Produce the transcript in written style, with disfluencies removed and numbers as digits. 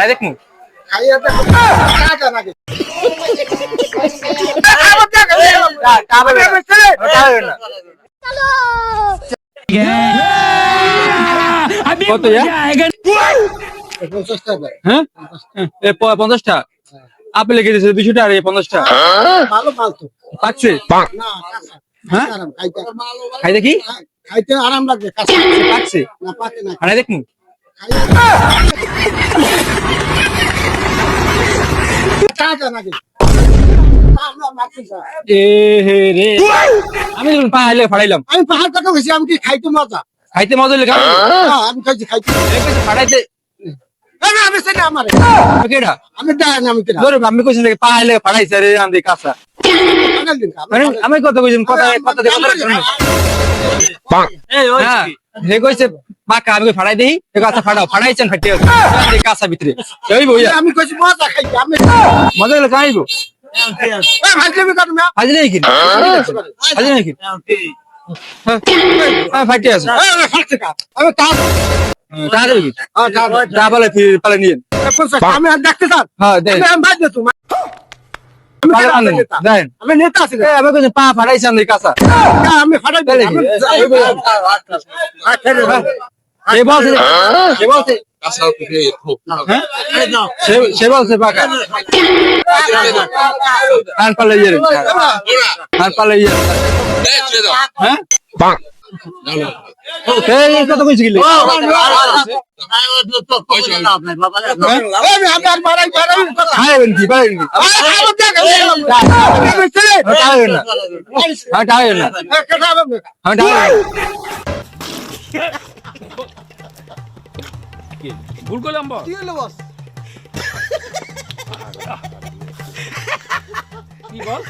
খাই দেখমু খাইয়া দেখো টাকা নাকি কত হ্যাঁ 50টা আপেল লিখে দিয়েছে 200 টাকা আর 50টা ভালো মাল তো পাচ্ছে না কাঁচা হ্যাঁ আরাম খাইতে খাই দেখি খাইতে আরাম লাগবে কাঁচা পাচ্ছে না পাকে না খাই দেখমু টাকা নাকি এ হে রে আমি যখন পাহাড়ে ফাড়াইলাম আমি পাহাড় কথা বলছি আমি কি খাইতে মজা খাইতে মজা হলে খাবো আমি খাইছি খাইতে ফাড়াইতে আমি সেটা আমার কেডা আমি দেয় আমি কেনা ধরো আমি কইছি নাকি পাহাড়ে ফাড়াইছে রে আন্দি কাঁচা মানে আমি কথা কইছিলাম কথা কথা দিয়ে হ্যাঁ হে কইছে পাকা আমি ফাড়াই দেই এ কাঁচা ফাড়াও ফাড়াইছেন ফাটিয়ে আন্দি কাঁচা ভিতরে ওই বইয়া আমি কইছি মজা খাইতে আমি মজা হলে খাইবো ভাজলে কাটু না হাজি নাই কি হাজি নাই কি হ্যাঁ ফাটি আছে আমি কাজ তাহলে কি যা বলে পালে নিয়ে আমি আর দেখতে চান হ্যাঁ দেন আমি ভাজ দে তুমি দেন আমি নেতা আছি আমি কইছি পা ফাড়াইছে আন্দি কাঁচা আমি ফাটাই তাহলে কি সে বলছে সে বলছে হ্যাঁ সে বলছে পাকা আর পালে ইয়ে আর পালে ইয়ে হ্যাঁ এই কথা কইছি গিলে খাইবেন কি পারেন কি খাইবেন না হ্যাঁ খাইবেন না হ্যাঁ খাইবেন ভুল করলাম বস কি হলো বস কি বল